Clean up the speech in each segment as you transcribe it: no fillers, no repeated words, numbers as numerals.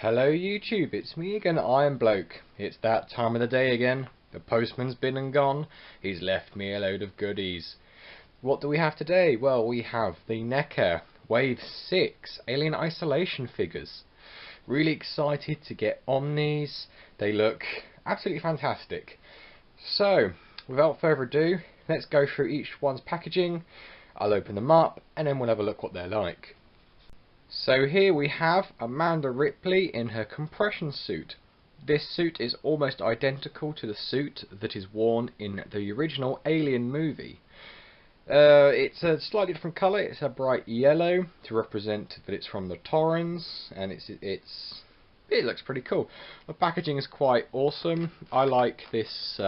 Hello YouTube, it's me again, Iron Bloke. It's that time of the day again. The postman's been and gone. He's left me a load of goodies. What do we have today? Well, we have the NECA Wave 6 Alien Isolation figures. Really excited to get on these. They look absolutely fantastic. So, without further ado, let's go through each one's packaging. I'll open them up and then we'll have a look what they're like. So here we have Amanda Ripley in her compression suit. This suit is almost identical to the suit that is worn in the original Alien movie. It's a slightly different colour. It's a bright yellow to represent that it's from the Torrens, and it looks pretty cool. The packaging is quite awesome. I like this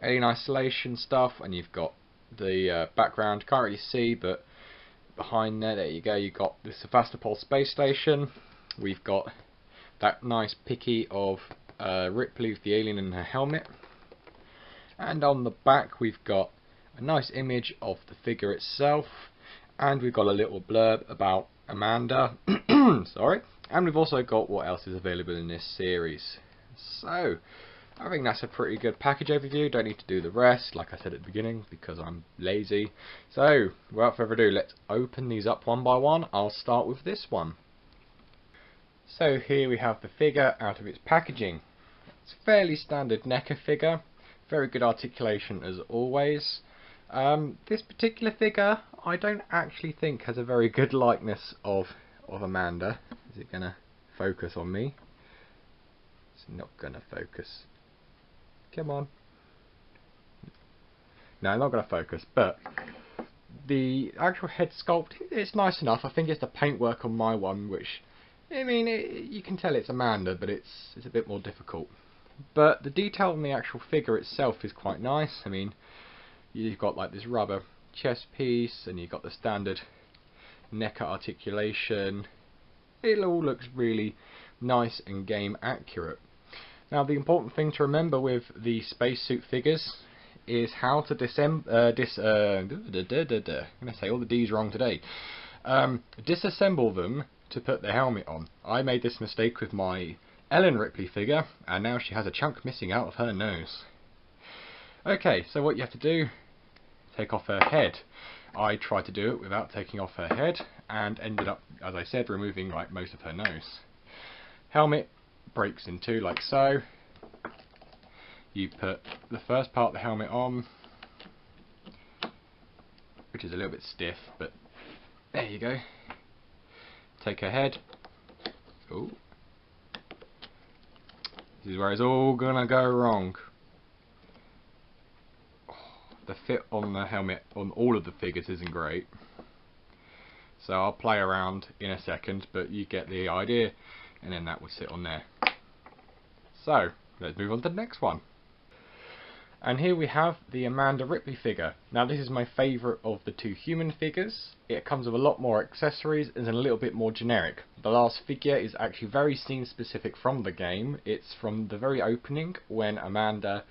Alien Isolation stuff, and you've got the background. Can't really see, but behind there you go, you've got the Sevastopol space station. We've got that nice picky of Ripley with the alien in her helmet, and on the back we've got a nice image of the figure itself, and we've got a little blurb about Amanda. Sorry. And we've also got what else is available in this series. So I think that's a pretty good package overview. Don't need to do the rest, like I said at the beginning, because I'm lazy. So, without further ado, let's open these up one by one. I'll start with this one. So here we have the figure out of its packaging. It's a fairly standard NECA figure. Very good articulation as always. This particular figure, I don't actually think has a very good likeness of Amanda. Is it going to focus on me? It's not going to focus. Come on. No, not going to focus, but the actual head sculpt is nice enough. I think it's the paintwork on my one, which, I mean, you can tell it's Amanda, but it's a bit more difficult. But the detail on the actual figure itself is quite nice. I mean, you've got like this rubber chest piece, and you've got the standard NECA articulation. It all looks really nice and game accurate. Now, the important thing to remember with the spacesuit figures is how to I'm going to say all the D's wrong today. Disassemble them to put the helmet on. I made this mistake with my Ellen Ripley figure, and now she has a chunk missing out of her nose. Okay, so what you have to do, take off her head. I tried to do it without taking off her head, and ended up, as I said, removing like most of her nose. Helmet breaks in two like so. You put the first part of the helmet on, which is a little bit stiff, but there you go. Take her head. Ooh. This is where it's all gonna go wrong. The fit on the helmet on all of the figures isn't great, so I'll play around in a second, but you get the idea. And then that will sit on there. So, let's move on to the next one. And here we have the Amanda Ripley figure. Now, this is my favourite of the two human figures. It comes with a lot more accessories and is a little bit more generic. The last figure is actually very scene specific from the game. It's from the very opening when Amanda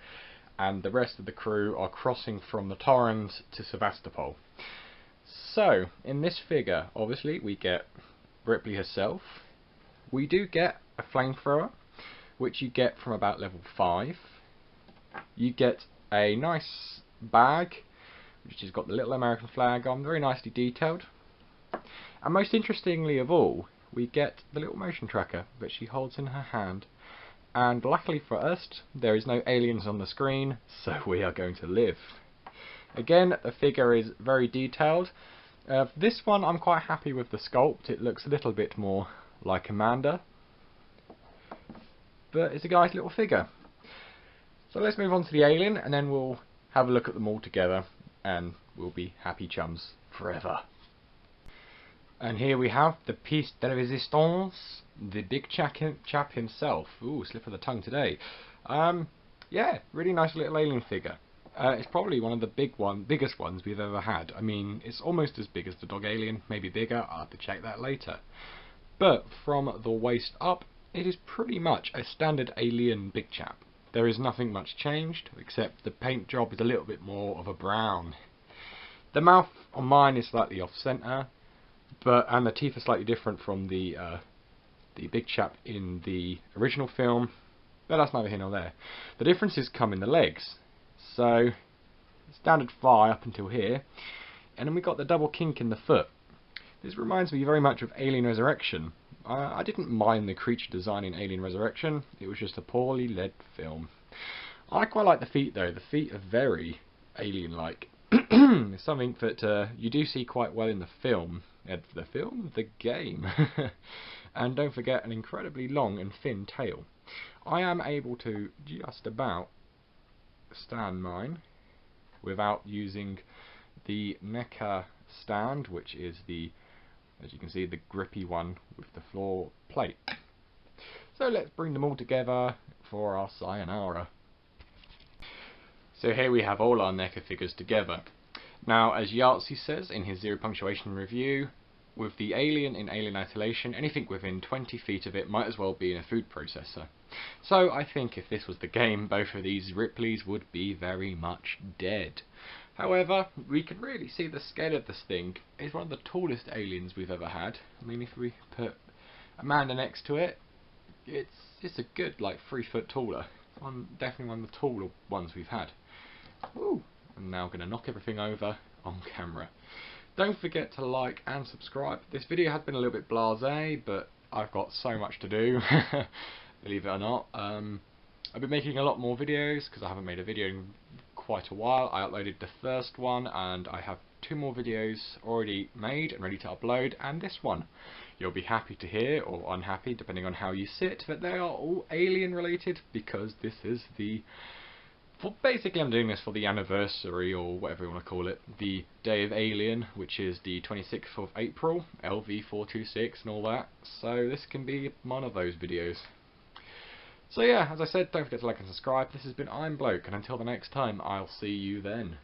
and the rest of the crew are crossing from the Torrens to Sevastopol. So, in this figure, obviously, we get Ripley herself. We do get a flamethrower, which you get from about level 5. You get a nice bag, which has got the little American flag on, very nicely detailed. And most interestingly of all, we get the little motion tracker that she holds in her hand. And luckily for us, there is no aliens on the screen, so we are going to live. Again, the figure is very detailed. This one, I'm quite happy with the sculpt. It looks a little bit more like Amanda, but it's a nice little figure. So let's move on to the alien, and then we'll have a look at them all together, and we'll be happy chums forever. And here we have the piece de resistance, the big chap himself. Ooh, slip of the tongue today. Yeah, really nice little alien figure. It's probably one of the biggest ones we've ever had. I mean, it's almost as big as the dog alien, maybe bigger. I'll have to check that later. But from the waist up, it is pretty much a standard alien big chap. There is nothing much changed, except the paint job is a little bit more of a brown. The mouth on mine is slightly off centre, and the teeth are slightly different from the the big chap in the original film, but that's neither here nor there. The differences come in the legs. So, standard fly up until here, and then we got the double kink in the foot. This reminds me very much of Alien Resurrection. I didn't mind the creature design in Alien Resurrection, it was just a poorly led film. I quite like the feet though, the feet are very alien-like. It's something that you do see quite well in the film. The game. And don't forget an incredibly long and thin tail. I am able to just about stand mine without using the NECA stand, which is the, as you can see, the grippy one with the floor plate. So let's bring them all together for our sayonara. So here we have all our NECA figures together. Now, as Yahtzee says in his zero punctuation review, with the alien in Alien Isolation, anything within 20 feet of it might as well be in a food processor. So I think if this was the game, both of these Ripleys would be very much dead. However, we can really see the scale of this thing. It's one of the tallest aliens we've ever had. I mean, if we put Amanda next to it, it's a good, like, 3 foot taller. Definitely one of the taller ones we've had. Ooh, I'm now going to knock everything over on camera. Don't forget to like and subscribe. This video has been a little bit blasé, but I've got so much to do, believe it or not. I've been making a lot more videos because I haven't made a video in quite a while. I uploaded the first one and I have 2 more videos already made and ready to upload, and this one. You'll be happy to hear, or unhappy depending on how you sit, that they are all alien related because this is the... basically I'm doing this for the anniversary, or whatever you want to call it, the Day of Alien, which is the 26th of April, LV426 and all that, so this can be one of those videos. So yeah, as I said, don't forget to like and subscribe. This has been I'm Bloke, and until the next time, I'll see you then.